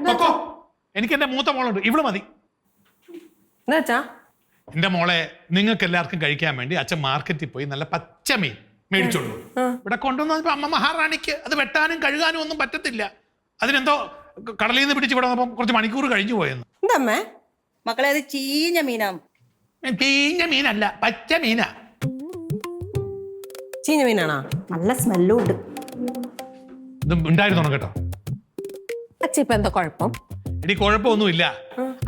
പൊക്കോ. എനിക്ക് എന്റെ മൂത്ത മോളുണ്ട്, ഇവള് മതി. എന്താ എന്റെ മോളെ നിങ്ങൾക്ക് എല്ലാവർക്കും കഴിക്കാൻ വേണ്ടി അച്ഛൻ മാർക്കറ്റിൽ പോയി നല്ല പച്ചമീൻ മേടിച്ചോളൂ. ഇവിടെ കൊണ്ടുവന്നപ്പോ അമ്മ മഹാറാണിക്ക് അത് വെട്ടാനും കഴുകാനും ഒന്നും പറ്റത്തില്ല. അതിനെന്തോ കടലിൽ നിന്ന് പിടിച്ച് ഇവിടെ വന്നപ്പോ കുറച്ച് മണിക്കൂർ കഴിഞ്ഞു പോയെന്ന്. എന്താ മക്കളെ അത് ചീഞ്ഞ മീനാ. ചീഞ്ഞ മീനല്ല, പച്ച മീനാ. ചീഞ്ഞ മീനാണോ? നല്ല സ്മെല്ലും ഉണ്ട്. ഇത് ഉണ്ടായിരുന്നു കേട്ടോ. അച്ഛ ഇപ്പൊ എന്താ കുഴപ്പം? ഇനി കുഴപ്പമൊന്നുമില്ല.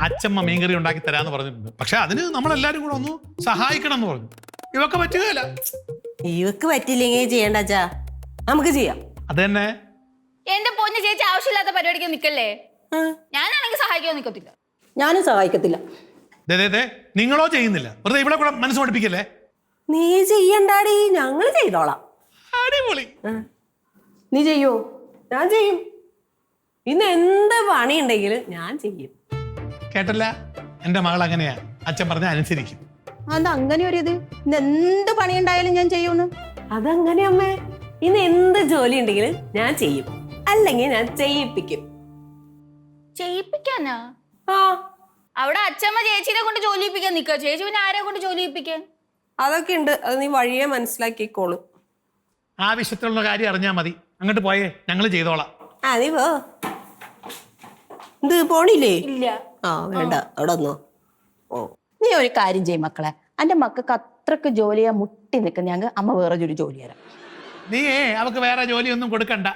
അച്ഛമ്മ മീൻകറി ഉണ്ടാക്കി തരാന്ന് പറഞ്ഞിട്ടുണ്ട്. പക്ഷെ അതിന് നമ്മളെല്ലാരും കൂടെ ഒന്ന് സഹായിക്കണം എന്ന് പറഞ്ഞു. ഇവക്ക് പറ്റുകയല്ല. ഇവക്ക് പറ്റില്ലെങ്കിൽ ചെയ്യണ്ട അച്ഛാ, നമുക്ക് ചെയ്യാം. അത് തന്നെ. എന്റെ പൊന്ന് ചേച്ചി ആവശ്യമില്ലാത്ത പരിപാടിക്ക് നിക്കല്ലേ. ഞാനാണെങ്കിൽ സഹായിക്കാൻ നിക്കത്തില്ല. ഞാനും സഹായിക്കത്തില്ല. നിങ്ങളോ ചെയ്യുന്നില്ല, വെറുതെ ഇവിടെ കൂടെ മനസ്സ് പഠിപ്പിക്കല്ലേ. നീ ചെയ്യണ്ടാടി, ഞങ്ങള് ചെയ്തോളാം. അടിപൊളി. നീ ചെയ്യോ? ഞാൻ ചെയ്യും. ഇന്ന് എന്ത് പണി ഉണ്ടെങ്കിലും ഞാൻ ചെയ്യും. കേട്ടല്ല, എന്റെ മകൾ അങ്ങനെയാ. അച്ഛൻ പറഞ്ഞ അനുസരിക്കും. അതെന്താ അങ്ങനെ ഒരു ഇത്? ഇന്ന് എന്ത് പണി ഉണ്ടായാലും ഞാൻ ചെയ്യൂന്ന്. അതങ്ങനെ അമ്മേ, ഇന്ന് എന്ത് ജോലി ഉണ്ടെങ്കിലും ഞാൻ ചെയ്യും, അല്ലെങ്കിൽ ഞാൻ ചെയ്യിപ്പിക്കും. ചെയ്യിപ്പിക്കാനാ? ആ, അവിടെ അച്ഛമ്മ ചേച്ചിനെ കൊണ്ട് ജോലിയിപ്പിക്കാൻ നിക്ക. ചേച്ചി പിന്നെ ആരെ കൊണ്ട് ജോലിയിപ്പിക്കാൻ? അതൊക്കെ ഉണ്ട്. അത് നീ വഴിയെ മനസ്സിലാക്കിക്കോളും. ആവശ്യത്തിലുള്ള കാര്യം അറിഞ്ഞാൽ മതി. അങ്ങോട്ട് പോയേ, ഞങ്ങൾ ചെയ്തോളാം. ആ നീ പോ. ഇത് പോണില്ലേ? ഇല്ല. ആ വേണ്ട, അവിടെ വന്നോ. ഓ, നീ ഒരു കാര്യം ചെയ്യും മക്കളെ. എന്റെ മക്കൾക്ക് അത്രക്ക് ജോലി ചെയ്യാൻ മുട്ടി നിൽക്കുന്ന ഞങ്ങൾ അമ്മ വേറെ ഒരു ജോലി തരാം. നീ അവക്ക് വേറെ ജോലിയൊന്നും കൊടുക്കണ്ട.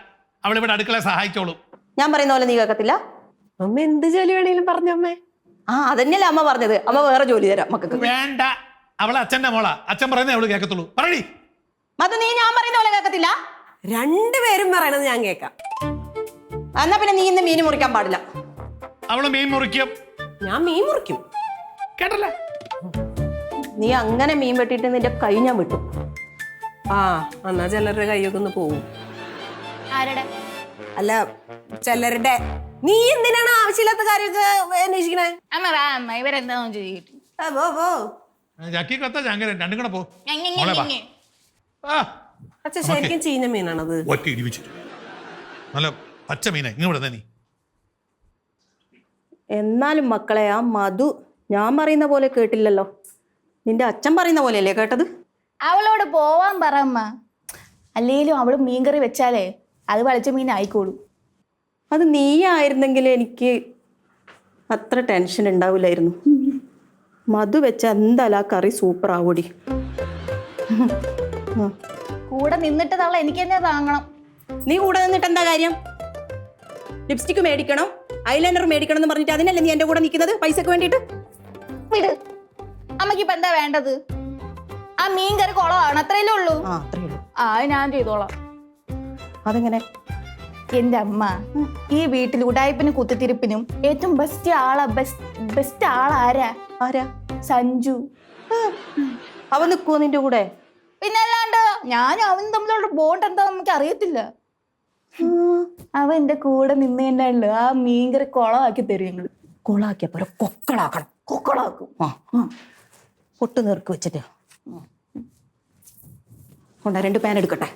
അവളിവിടെ അടുക്കളയെ സഹായിച്ചോളും. ഞാൻ പറയുന്ന പോലെ നീ കേൾക്കത്തില്ല. അമ്മ എന്ത് ജോലി വേണേലും പറഞ്ഞമ്മേ. ആ അതന്നെയല്ലേ അമ്മ പറഞ്ഞത്. അമ്മ വേറെ ജോലി തരാം മക്കൾക്ക്. വേണ്ട, അവളെ അച്ഛന്റെ മോളാ. അച്ഛൻ പറയുന്നേ അവള് കേൾക്കത്തുള്ളൂ. പറയടി. അത് നീ ഞാൻ പറയുന്ന പോലെ കേൾക്കത്തില്ല. രണ്ടുപേരും പറയണത് ഞാൻ കേൾക്കാം. എന്നാ പിന്നെ നീ ഇന്ന് മീൻ മുറിക്കാൻ പാടില്ല. അവള് മീൻ മുറിക്കും, ഞാൻ മീൻ മുറിക്കും. കേട്ടല്ലേ. നീ അങ്ങനെ മീൻ വെട്ടിയിട്ട് നിന്റെ കൈ ഞാൻ വിട്ടു. ആ എന്നാ ചിലരുടെ കൈയൊക്കെ ഒന്ന് പോവും. ആരുടെ? അല്ല, ചിലരുടെ. നീ എന്തിനാണ് ആവശ്യമില്ലാത്ത കാര്യമൊക്കെ അന്വേഷിക്കണേ? അമ്മ വാ അമ്മ, ഇവരെന്താന്ന് ചെയ്തിട്ട്. പോ. ചക്കി കൊത്ത ചങ്കരൻ രണ്ടും കൂടെ പോ. ഞങ്ങ, മോളെ വാ. ഞങ്ങ. ആ, അച്ഛ ശരിക്കും ചീഞ്ഞ മീനാണത്. ഒറ്റ ഇടിവിച്ചിട്ട് നല്ല പച്ച മീനെ ഇങ്ങോട്ട് നീ. എന്നാലും മക്കളെ, ആ മധു ഞാൻ പറയുന്ന പോലെ കേട്ടില്ലല്ലോ. നിന്റെ അച്ഛൻ പറയുന്ന പോലെയല്ലേ കേട്ടത്? അവളോട് പോവാൻ പറ അമ്മ. അല്ലെങ്കിലും അവള് മീൻകറി വെച്ചാലേ അത് വളിച്ച മീൻ ആയിക്കോളൂ. അത് നീ ആയിരുന്നെങ്കിൽ എനിക്ക് അത്ര ടെൻഷൻ ഉണ്ടാവില്ലായിരുന്നു. മധു വെച്ച എന്തായാലും ആ കറി സൂപ്പർ ആവൂടി. കൂടെ നിന്നിട്ട് തള്ള എനിക്ക് തന്നെ താങ്ങണം. നീ കൂടെ നിന്നിട്ട് എന്താ കാര്യം? ലിപ്സ്റ്റിക് മേടിക്കണം, ഐലൈനർ മേടിക്കണം എന്ന് പറഞ്ഞിട്ട് അതിനല്ലേ നീ എന്റെ കൂടെ നിൽക്കുന്നത് പൈസക്ക് വേണ്ടിയിട്ട്? വിട്. അമ്മക്ക് ഇപ്പൊ എന്താ വേണ്ടത്? ആ മീൻകറി കുളമാണ്, അത്രയല്ലേ ഉള്ളൂ. ആ അത്രേ ഉള്ളൂ. ആ ഞാൻ ചെയ്തോളാം. അതെങ്ങനെ? എന്റെ അമ്മ ഈ വീട്ടിൽ ഉടായ്പിനും കുത്തിത്തിരിപ്പിനും ഏറ്റവും ബെസ്റ്റ് ആളാരാ? ആരാ? സഞ്ജു. അവൻ നിൽക്കുവോ നിന്റെ കൂടെ? പിന്നല്ലാണ്ട് ഞാനും അവനും തമ്മിലുള്ള ബോണ്ട് എന്താ നമുക്ക് അറിയത്തില്ല. അവൻ എന്റെ കൂടെ നിന്ന് തന്നെ ഉള്ളു. ആ മീൻകറി കുളമാക്കി തരും ഞങ്ങള്. കൊളാക്കിയപ്പോ കൊക്കളാക്കണം. കൊക്കളാക്കും. പൊട്ട് നേർക്ക് വെച്ചിട്ട് കൊണ്ട 2 പാൻ എടുക്കട്ടെ.